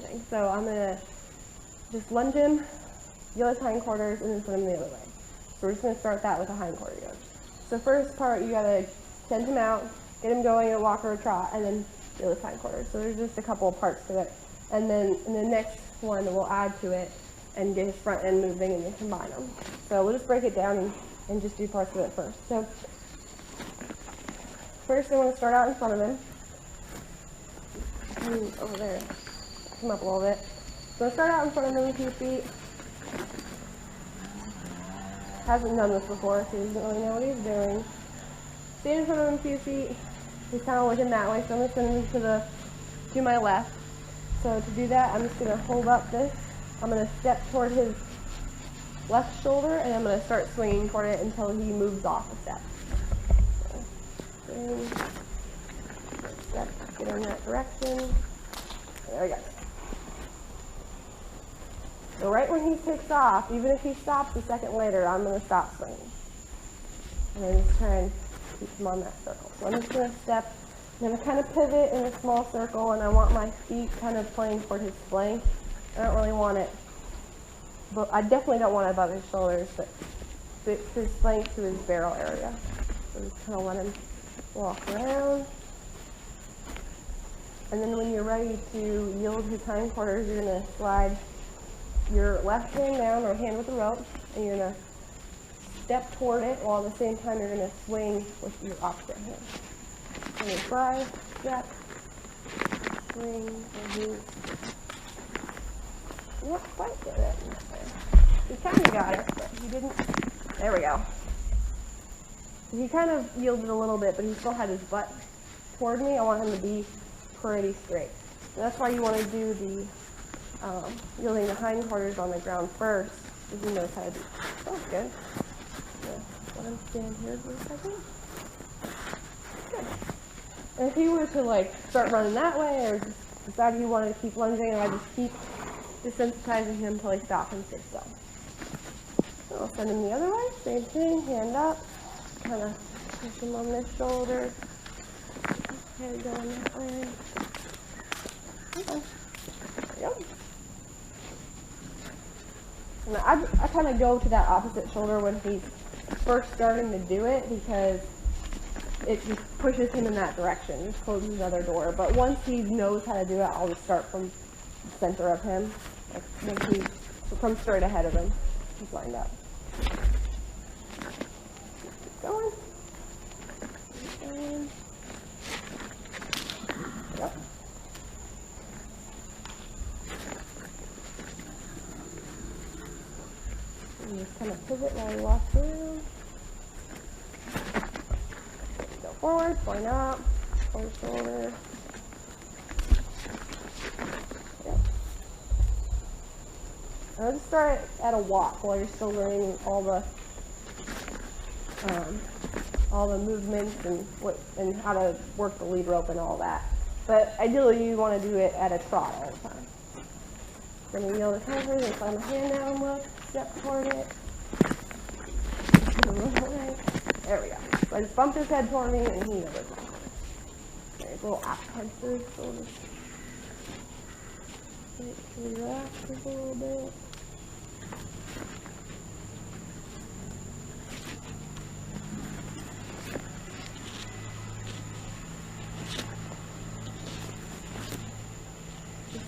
lunging. So I'm going to just lunge him, yield his hindquarters, and then send him the other way. So we're just going to start that with a hindquarter yoke. So first part, you got to send him out, get him going in a walk or a trot, and then yield his hindquarters. So there's just a couple of parts to it. And then in the next one, we'll add to it and get his front end moving and then combine them. So we'll just break it down and just do parts of it first. So first I want to start out in front of him. Over there, come up a little bit. So start out in front of him a few feet. Hasn't done this before, so he doesn't really know what he's doing. Stand in front of him a few feet. He's kind of looking that way, so I'm going to send him to my left. So to do that, I'm just going to hold up this. I'm going to step toward his left shoulder, and I'm going to start swinging toward it until he moves off a step. So, swing, step, get in that direction. There we go. So right when he takes off, even if he stops a second later, I'm going to stop swinging. And then just try and keep him on that circle. So I'm just going to step. I'm going to kind of pivot in a small circle, and I want my feet kind of pointing toward his flank. I don't really want it, but I definitely don't want it above his shoulders, but his flank to his barrel area. So just kind of let him walk around. And then when you're ready to yield his hindquarters, you're going to slide your left hand down, or hand with the rope, and you're going to step toward it, while at the same time you're going to swing with your opposite hand. So you slide, step, swing, and you not quite get it. He kind of got it, but he didn't. There we go. He kind of yielded a little bit, but he still had his butt toward me. I want him to be pretty straight. So that's why you want to do the yielding the hindquarters on the ground first, because he knows how to do it. That was good. Let him stand here for a second. Good. And if he were to like start running that way, or just decide he wanted to keep lunging, I just keep desensitizing him until he stops and sits still. So I'll send him the other way. Same thing, hand up, kind of push him on this shoulder. Head going that way. Okay. There we go. And I kind of go to that opposite shoulder when he's first starting to do it, because it just pushes him in that direction. Just closes another door. But once he knows how to do it, I'll just start from the center of him. Like when he comes straight ahead of him. He's lined up. Keep going. Keep going. Yep. And just kind of pivot while you walk through. Go forward, point up, pull the shoulder. Yep. And I'll just start at a walk while you're still learning all the movements and how to work the lead rope and all that. But ideally, you want to do it at a trot all the time. So I'm going to yield the canter, and slide my hand down, look, step toward it. There we go. So I just bumped his head toward me, and he knows it. There's a little appetizer, so we'll just relax a little bit.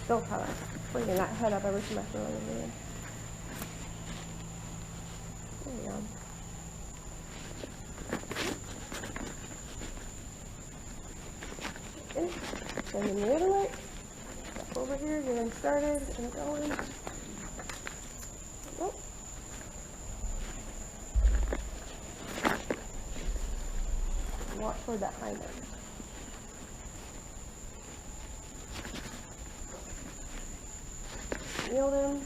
Still kind of bringing that head up every time I throw it in there. There we go. Okay. Send him the other way. Step over here, get him started and going. Oh. Walk toward that hind end. Yield him.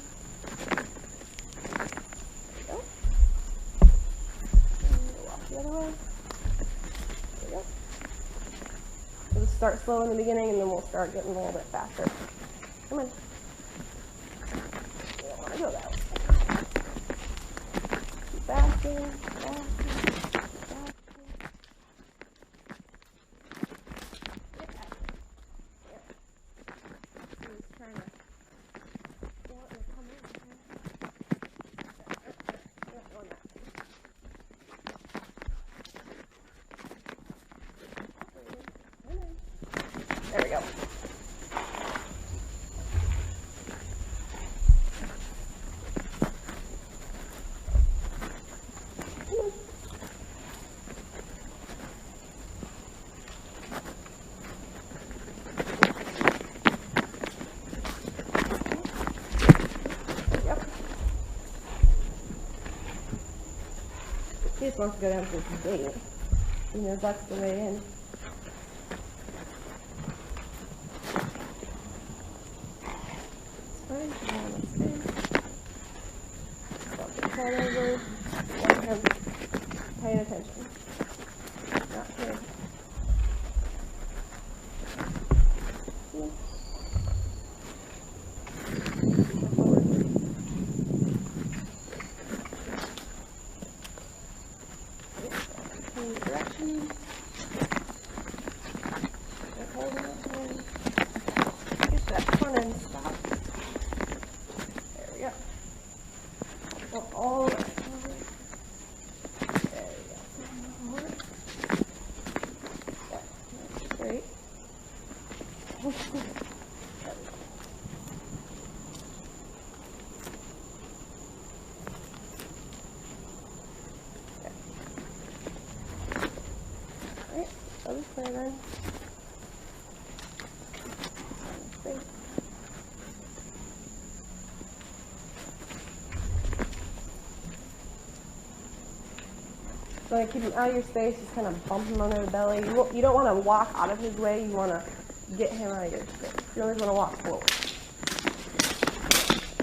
There we go. And walk the other way. There we go. We'll just start slow in the beginning, and then we'll start getting a little bit faster. Come on. You don't want to go that way. Keep fasting, fasting, fasting. Yeah. Just trying to He just wants to go down to this gate. He knows that's the way in. It's fine. Let's stop the head over. Want him paying attention. Not here. Directions. Hold it up and get that front end stop. There we go. Go all the way. There we go. Yeah, that's great. There we go. Other side then. So keep him out of your space, just kind of bump him under the belly. You don't want to walk out of his way, you want to get him out of your space. You always want to walk forward.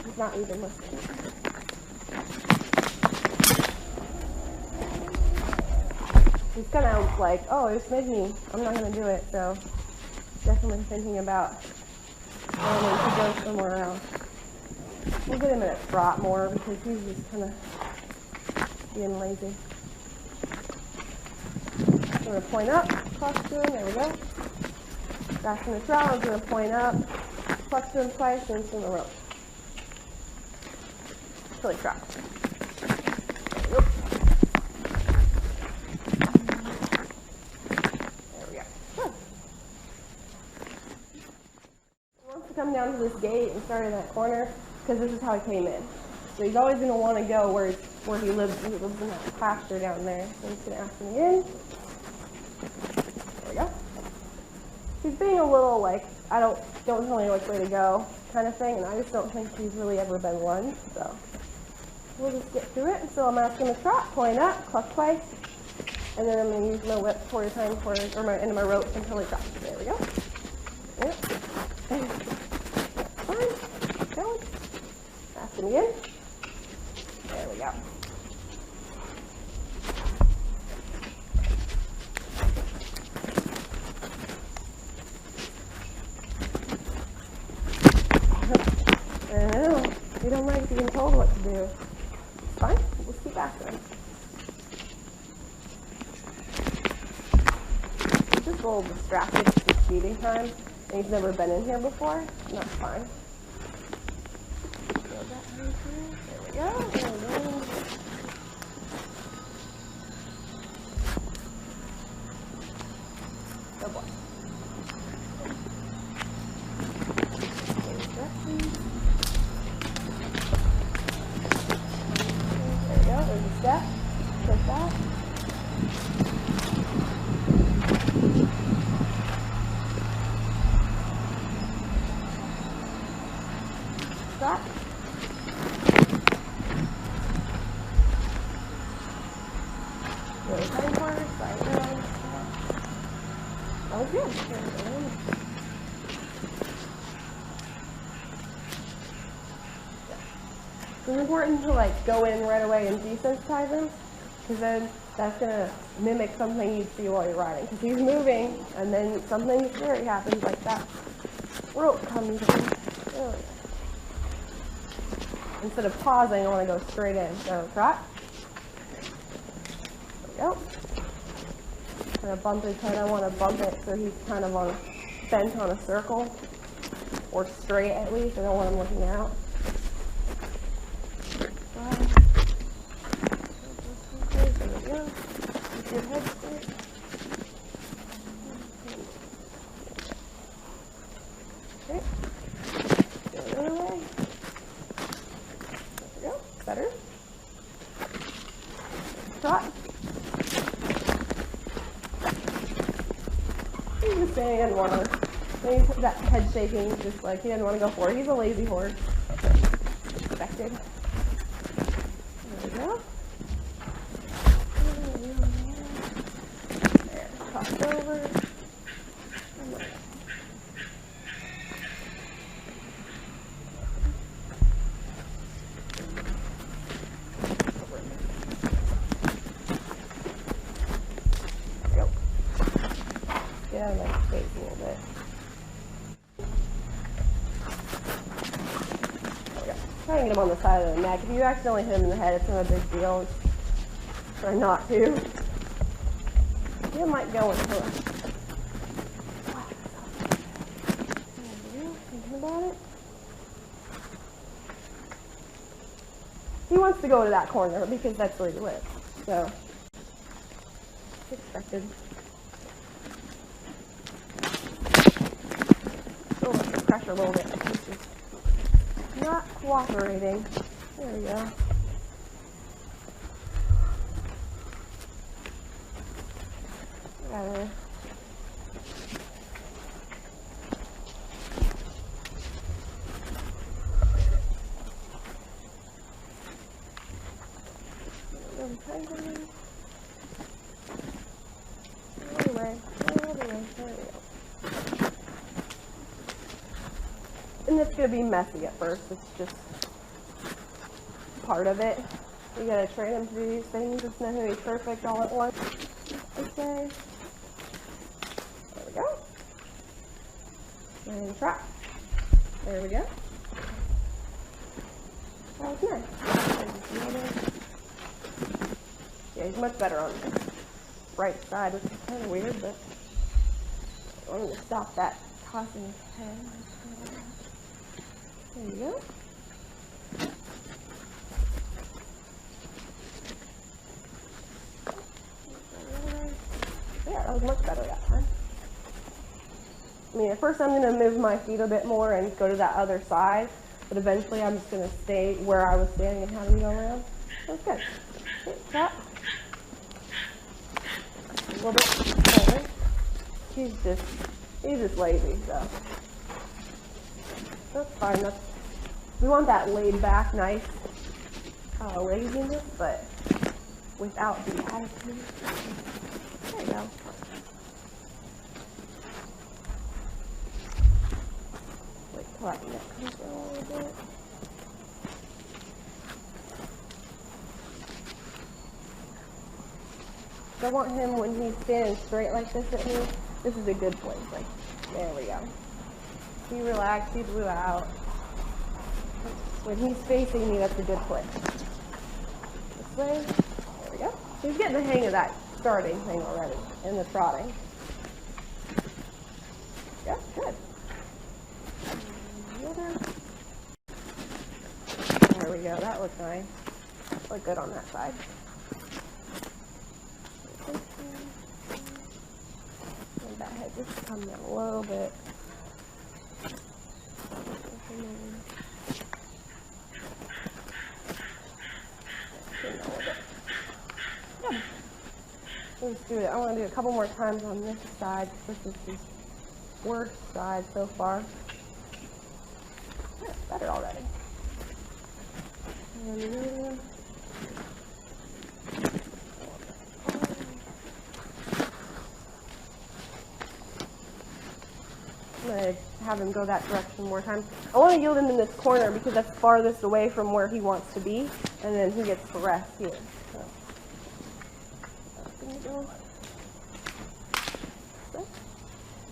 He's not even listening. He's kind of like, oh, this made me, I'm not going to do it, so definitely thinking about wanting to go somewhere else. We'll get him in a trot more because he's just kind of being lazy. I'm going to point up, clutch to him, there we go. Back in the trot, I'm going to point up, clutch to him twice, and swing the rope. Till he trots. There we go. He wants to come down to this gate and start in that corner because this is how he came in. So he's always going to want to go where he lives. He lives in that pasture down there. So he's going to ask me in. There we go. He's being a little like, don't tell me which way to go kind of thing, and I just don't think he's really ever been one. So we'll just get through it. So I'm asking him to trot, point up, cluck twice, and then I'm going to use my whip quarter time or my end of my rope until he trots. There we go. Yep. Fine. Going. Ask him again. There we go. I know. You don't like being told what to do. It's fine. We'll just keep asking him. He's just a little distracted. It's feeding time, and he's never been in here before. And that's fine. There we go. There we go. Good boy. There we go. There's a step. Like that. Stop. Really hindquarters, side down. That was good. It's important to like go in right away and desensitize him, because then that's gonna mimic something you'd see while you're riding. Because he's moving, and then something scary happens, like that rope comes in. Oh. Instead of pausing, I want to go straight in. So trot. There we go. I'm gonna bump his head. I want to bump it so he's kind of bent on a circle, or straight at least. I don't want him looking out. There we go. Keep your head straight. Okay. Go the other way. There we go. Better. Trot. He's just saying he didn't want to. He's that head shaking, just like he didn't want to go for it. He's a lazy horse. Expected. There we go. get him on the side of the neck. If you accidentally hit him in the head, it's not a big deal. Try not to. He might go into it. Thinking about it. He wants to go to that corner because that's where he lives. So, it's expected. Still let the pressure a little bit. He's just not cooperating. There we go. Got And it's going to be messy at first. It's just part of it. You got to train him to do these things. It's not going to be perfect all at once. Okay. There we go. And trot. There we go. That was nice. Yeah, he's much better on the right side, which is kind of weird, but I want him to stop that tossing his head. There you go. Yeah, that was much better that time. I mean, at first I'm going to move my feet a bit more and go to that other side, but eventually I'm just going to stay where I was standing and have him go around. That's good. Okay, trot. A little bit forward. He's just lazy, so that's fine. We want that laid back, nice laziness, but without the attitude. There you go. Wait till that neck comes down a little bit. I want him, when he's standing straight like this at me, this is a good place. Like, there we go. He relaxed, he blew out. When he's facing me, that's a good place. This way, there we go. He's getting the hang of that starting thing already, and the trotting. Yeah, good. There we go, that looks nice. Look good on that side. And that head just come down a little bit. Good. Let's do it. I want to do a couple more times on this side, because this is his worst side so far. Yeah, better already. And I'm going to have him go that direction more times. I want to yield him in this corner because that's farthest away from where he wants to be, and then he gets to rest here. So, that's going to go.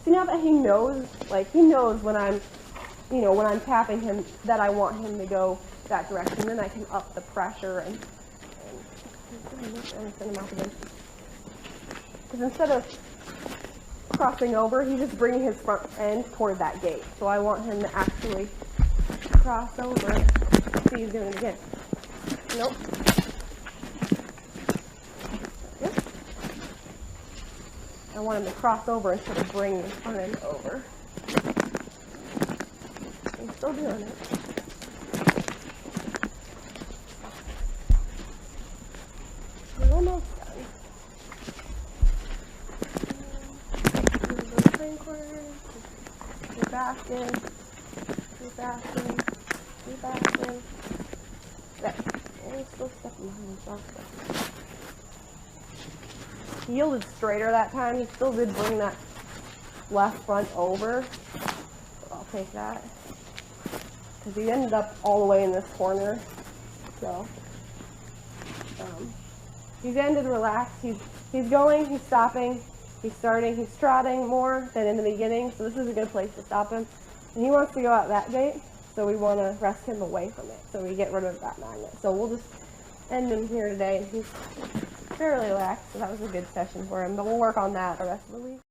See, now that he knows, like, he knows when I'm, you know, when I'm tapping him that I want him to go that direction, then I can up the pressure and send him off again. Because instead of crossing over, he's just bringing his front end toward that gate. So I want him to actually cross over. See, he's doing it again. Nope. Good. I want him to cross over instead of bringing his front end over. He's still doing it. We're almost done. You're back in. You're back in. You're back in. There. And he's still stepping behind himself. He yielded straighter that time. He still did bring that left front over. So I'll take that. Because he ended up all the way in this corner. So he's ended relaxed. He's going, he's stopping. He's starting, he's trotting more than in the beginning, so this is a good place to stop him. And he wants to go out that gate, So we want to rest him away from it. So we get rid of that magnet. So we'll just end him here today. He's fairly lax, so that was a good session for him. But we'll work on that the rest of the week.